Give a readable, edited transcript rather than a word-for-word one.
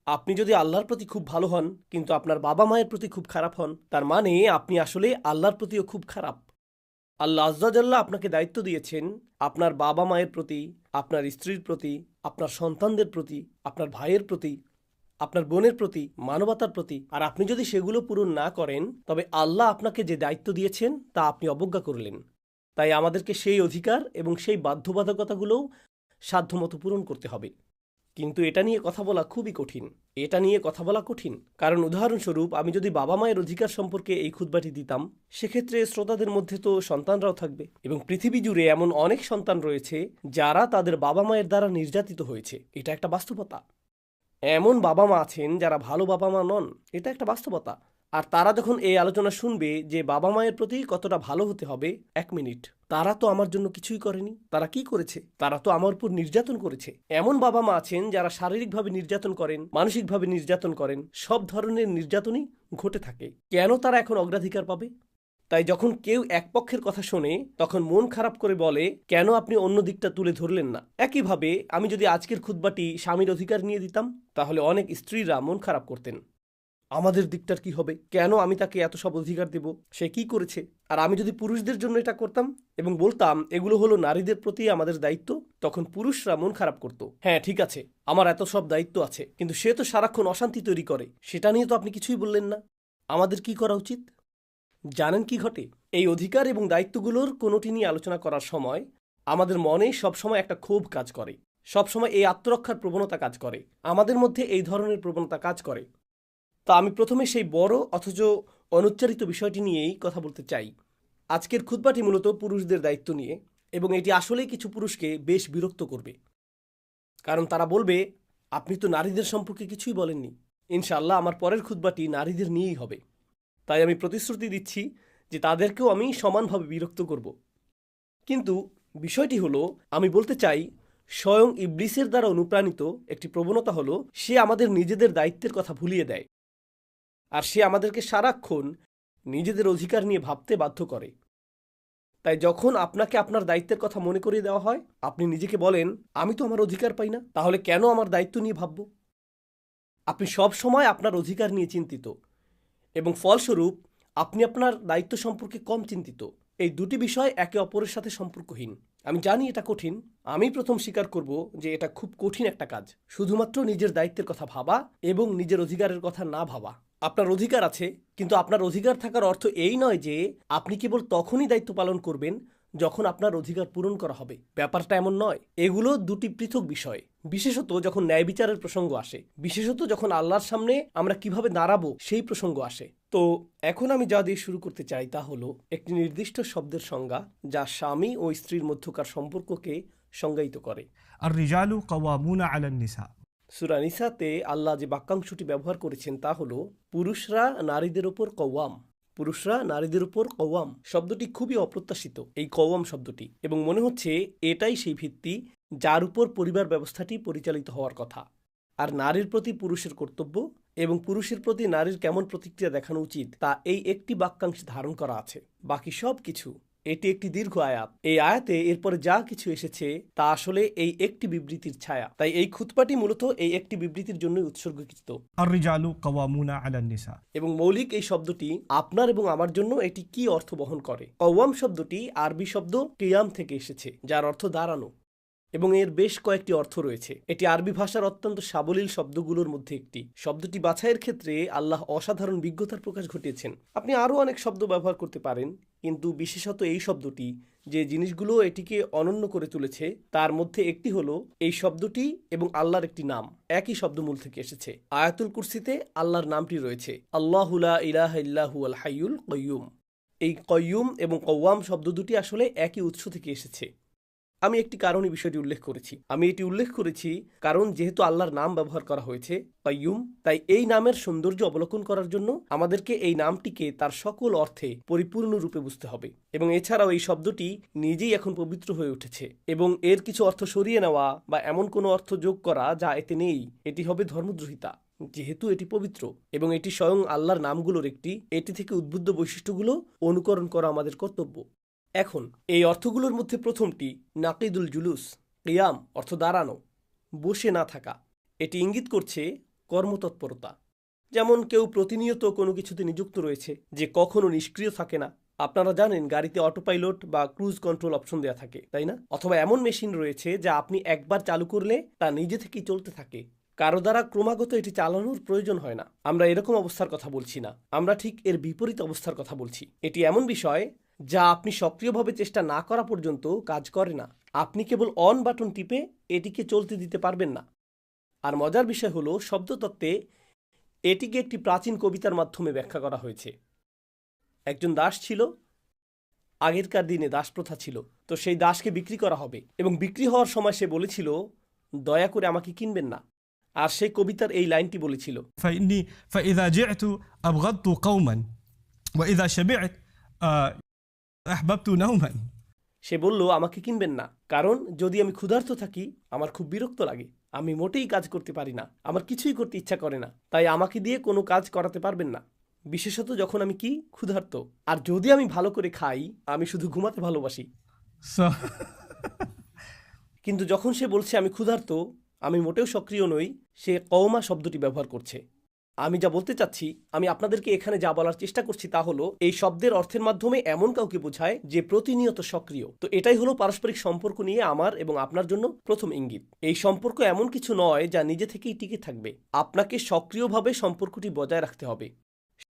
আপনি যদি আল্লাহর প্রতি খুব ভালো হন কিন্তু আপনার বাবা মায়ের প্রতি খুব খারাপ হন, তার মানে আপনি আসলে আল্লাহর প্রতিও খুব খারাপ। আল্লাহ আজ্জাজাল্লাহ আপনাকে দায়িত্ব দিয়েছেন আপনার বাবা মায়ের প্রতি, আপনার স্ত্রীর প্রতি, আপনার সন্তানদের প্রতি, আপনার ভাইয়ের প্রতি, আপনার বোনের প্রতি, মানবতার প্রতি। আর আপনি যদি সেগুলো পূরণ না করেন তবে আল্লাহ আপনাকে যে দায়িত্ব দিয়েছেন তা আপনি অবজ্ঞা করলেন। তাই আমাদেরকে সেই অধিকার এবং সেই বাধ্যবাধকতাগুলোও সাধ্যমতো পূরণ করতে হবে। কিন্তু এটা নিয়ে কথা বলা খুবই কঠিন। এটা নিয়ে কথা বলা কঠিন কারণ উদাহরণস্বরূপ আমি যদি বাবা মায়ের অধিকার সম্পর্কে এই খুতবাটি দিতাম, সেক্ষেত্রে শ্রোতাদের মধ্যে তো সন্তানরাও থাকবে এবং পৃথিবী জুড়ে এমন অনেক সন্তান রয়েছে যারা তাদের বাবা মায়ের দ্বারা নির্যাতিত হয়েছে। এটা একটা বাস্তবতা। এমন বাবা মা আছেন যারা ভালো বাবা মা নন। এটা একটা বাস্তবতা। আর তারা যখন এই আলোচনা শুনবে যে বাবা মায়ের প্রতি কতটা ভালো হতে হবে, 1 মিনিট, তারা তো আমার জন্য কিছুই করেনি। তারা কি করেছে? তারা তো আমার উপর নির্যাতন করেছে। এমন বাবা মা আছেন যারা শারীরিকভাবে নির্যাতন করেন, মানসিকভাবে নির্যাতন করেন, সব ধরনের নির্যাতনই ঘটে থাকে। কেন তারা এখন অগ্রাধিকার পাবে? তাই যখন কেউ এক পক্ষের কথা শোনে তখন মন খারাপ করে বলে, কেন আপনি অন্য দিকটা তুলে ধরলেন না? একইভাবে আমি যদি আজকের খুতবাটি স্বামীর অধিকার নিয়ে দিতাম, তাহলে অনেক স্ত্রীরা মন খারাপ করতেন। আমাদের দিকটার কি হবে? কেন আমি তাকে এত সব অধিকার দেব? সে কি করেছে? আর আমি যদি পুরুষদের জন্য এটা করতাম এবং বলতাম এগুলো হলো নারীদের প্রতি আমাদের দায়িত্ব, তখন পুরুষরা মন খারাপ করত। হ্যাঁ ঠিক আছে, আমার এত সব দায়িত্ব আছে, কিন্তু সে তো সারাক্ষণ অশান্তি তৈরি করে, সেটা নিয়ে তো আপনি কিছুই বললেন না। আমাদের কি করা উচিত? জানেন কি ঘটে? এই অধিকার এবং দায়িত্বগুলোর কোনোটি নিয়ে আলোচনা করার সময় আমাদের মনে সবসময় একটা ক্ষোভ কাজ করে, সবসময় এই আত্মরক্ষার প্রবণতা কাজ করে, আমাদের মধ্যে এই ধরনের প্রবণতা কাজ করে। তা আমি প্রথমে সেই বড় অথচ অনুচ্চারিত বিষয়টি নিয়েই কথা বলতে চাই। আজকের খুতবাটি মূলত পুরুষদের দায়িত্ব নিয়ে, এবং এটি আসলেই কিছু পুরুষকে বেশ বিরক্ত করবে। কারণ তারা বলবে, আপনি তো নারীদের সম্পর্কে কিছুই বলেননি। ইনশাআল্লাহ আমার পরের খুতবাটি নারীদের নিয়েই হবে। তাই আমি প্রতিশ্রুতি দিচ্ছি যে তাদেরকেও আমি সমানভাবে বিরক্ত করব। কিন্তু বিষয়টি হলো, আমি বলতে চাই স্বয়ং ইবলিসের দ্বারা অনুপ্রাণিত একটি প্রবণতা হলো সে আমাদের নিজেদের দায়িত্বের কথা ভুলিয়ে দেয়। আর সে আমাদেরকে সারাক্ষণ নিজেদের অধিকার নিয়ে ভাবতে বাধ্য করে। তাই যখন আপনাকে আপনার দায়িত্বের কথা মনে করিয়ে দেওয়া হয়, আপনি নিজেকে বলেন, আমি তো আমার অধিকার পাই না, তাহলে কেন আমার দায়িত্ব নিয়ে ভাবব? আপনি সব সময় আপনার অধিকার নিয়ে চিন্তিত এবং ফলস্বরূপ আপনি আপনার দায়িত্ব সম্পর্কে কম চিন্তিত। এই দুটি বিষয় একে অপরের সাথে সম্পর্কহীন। আমি জানি এটা কঠিন। আমি প্রথম স্বীকার করব যে এটা খুব কঠিন একটা কাজ, শুধুমাত্র নিজের দায়িত্বের কথা ভাবা এবং নিজের অধিকারের কথা না ভাবা। আপনার অধিকার আছে, কিন্তু আপনার অধিকার থাকার অর্থ এই নয় যে আপনি কেবল তখনই দায়িত্ব পালন করবেন যখন আপনার অধিকার পূরণ করা হবে। ব্যাপারটা এমন নয়। এগুলো দুটি পৃথক বিষয়। বিশেষত যখন ন্যায় বিচারের প্রসঙ্গ আসে, বিশেষত যখন আল্লাহর সামনে আমরা কিভাবে দাঁড়াবো সেই প্রসঙ্গ আসে। তো এখন আমি যা দিয়ে শুরু করতে চাই তা হলো একটি নির্দিষ্ট শব্দের সংজ্ঞা যা স্বামী ও স্ত্রীর মধ্যকার সম্পর্ককে সংজ্ঞায়িত করে। الرجال قوامون على النساء। সূরা নিসাতে আল্লাহ যে বাক্যাংশটি ব্যবহার করেছেন তা হলো, পুরুষরা নারীদের উপর কওয়াম। পুরুষরা নারীদের উপর কওয়াম শব্দটি খুবই অপ্রত্যাশিত, এই কওয়াম শব্দটি, এবং মনে হচ্ছে এটাই সেই ভিত্তি যার উপর পরিবার ব্যবস্থাটি পরিচালিত হওয়ার কথা। আর নারীর প্রতি পুরুষের কর্তব্য এবং পুরুষের প্রতি নারীর কেমন প্রতিক্রিয়া দেখানো উচিত তা এই একটি বাক্যাংশে ধারণ করা আছে। বাকি সব কিছু, এটি একটি দীর্ঘ আয়াত। এই আয়াতে এরপরে যা কিছু এসেছে তা আসলে এই একটি বিবৃতির ছায়া। তাই এই খুতবাটি মূলত এই একটি বিবৃতির জন্যই উৎসর্গীকৃত। الرجال قوامون على النساء। এবং মৌলিক এই শব্দটি আপনার এবং আমার জন্য এটি কি অর্থ বহন করে? কওয়াম শব্দটি আরবি শব্দ কিয়াম থেকে এসেছে, যার অর্থ দাঁড়ানো, এবং এর বেশ কয়েকটি অর্থ রয়েছে। এটি আরবি ভাষার অত্যন্ত সাবলীল শব্দগুলোর মধ্যে একটি। শব্দটি বাছাইয়ের ক্ষেত্রে আল্লাহ অসাধারণ বিজ্ঞতার প্রকাশ ঘটিয়েছেন। আপনি আরও অনেক শব্দ ব্যবহার করতে পারেন, কিন্তু বিশেষত এই শব্দটি যে জিনিসগুলো এটিকে অনন্য করে তুলেছে তার মধ্যে একটি হলো এই শব্দটি এবং আল্লাহর একটি নাম একই শব্দমূল থেকে এসেছে। আয়াতুল কুরসিতে আল্লাহর নামটি রয়েছে, আল্লাহু লা ইলাহা ইল্লাহু আল হাইয়ুল কাইয়্যুম। এই কাইয়্যুম এবং কওয়াম শব্দ দুটি আসলে একই উৎস থেকে এসেছে। আমি একটি কারণে বিষয়টি উল্লেখ করেছি। আমি এটি উল্লেখ করেছি কারণ যেহেতু আল্লাহর নাম ব্যবহার করা হয়েছে কাইয়্যুম, তাই এই নামের সৌন্দর্য অবলোকন করার জন্য আমাদেরকে এই নামটিকে তার সকল অর্থে পরিপূর্ণরূপে বুঝতে হবে। এবং এছাড়াও এই শব্দটি নিজেই এখন পবিত্র হয়ে উঠেছে, এবং এর কিছু অর্থ সরিয়ে নেওয়া বা এমন কোনো অর্থ যোগ করা যা এতে নেই, এটি হবে ধর্মদ্রোহিতা। যেহেতু এটি পবিত্র এবং এটি স্বয়ং আল্লাহর নামগুলোর একটি, এটি থেকে উদ্বুদ্ধ বৈশিষ্ট্যগুলো অনুকরণ করা আমাদের কর্তব্য। এখন এই অর্থগুলোর মধ্যে প্রথমটি নাকিদুল জুলুস। কিয়াম অর্থ দাঁড়ানো, বসে না থাকা। এটি ইঙ্গিত করছে কর্মতৎপরতা। যেমন কেউ প্রতিনিয়ত কোনো কিছুতে নিযুক্ত রয়েছে যে কখনো নিষ্ক্রিয় থাকে না। আপনারা জানেন গাড়িতে অটোপাইলট বা ক্রুজ কন্ট্রোল অপশন দেওয়া থাকে, তাই না? অথবা এমন মেশিন রয়েছে যা আপনি একবার চালু করলে তা নিজে থেকেই চলতে থাকে, কারো দ্বারা ক্রমাগত এটি চালানোর প্রয়োজন হয় না। আমরা এরকম অবস্থার কথা বলছি না, আমরা ঠিক এর বিপরীত অবস্থার কথা বলছি। এটি এমন বিষয় যা আপনি সক্রিয়ভাবে চেষ্টা না করা পর্যন্ত কাজ করে না। আপনি কেবল অন বাটন টিপে এটিকে চলতে দিতে পারবেন না। আর মজার বিষয় হলো, শব্দতত্ত্বে এটিকে একটি প্রাচীন কবিতার মাধ্যমে ব্যাখ্যা করা হয়েছে। একজন দাস ছিল, আগেরকার দিনে দাস প্রথা ছিল, তো সেই দাসকে বিক্রি করা হবে এবং বিক্রি হওয়ার সময় সে বলেছিল, দয়া করে আমাকে কিনবেন না। আর সেই কবিতার এই লাইনটি বলেছিল, فإني فإذا جعت أبغضت قوما وإذا شبعت أحببت نوما. সে বলল আমাকে কিনবেন না, কারণ যদি আমি ক্ষুধার্ত থাকি আমার খুব বিরক্ত লাগে, আমি মোটেই কাজ করতে পারি না, আমার কিছুই করতে ইচ্ছা করে না, তাই আমাকে দিয়ে কোনো কাজ করাতে পারবেন না, বিশেষত যখন আমি কি ক্ষুধার্ত। আর যদি আমি ভালো করে খাই, আমি শুধু ঘুমাতে ভালোবাসি। So কিন্তু যখন সে বলছে আমি ক্ষুধার্ত, আমি মোটেও সক্রিয় নই, সে কওমা শব্দটি ব্যবহার করছে। আমি যা বলতে চাচ্ছি, আমি আপনাদেরকে এখানে যা বলার চেষ্টা করছি তা হলো, এই শব্দের অর্থের মাধ্যমে এমন কাউকে বোঝায় যে প্রতিনিয়ত সক্রিয়। তো এটাই হলো পারস্পরিক সম্পর্ক নিয়ে আমার এবং আপনার জন্য প্রথম ইঙ্গিত। এই সম্পর্ক এমন কিছু নয় যা নিজে থেকেই টিকে থাকবে, আপনাকে সক্রিয়ভাবে সম্পর্কটি বজায় রাখতে হবে।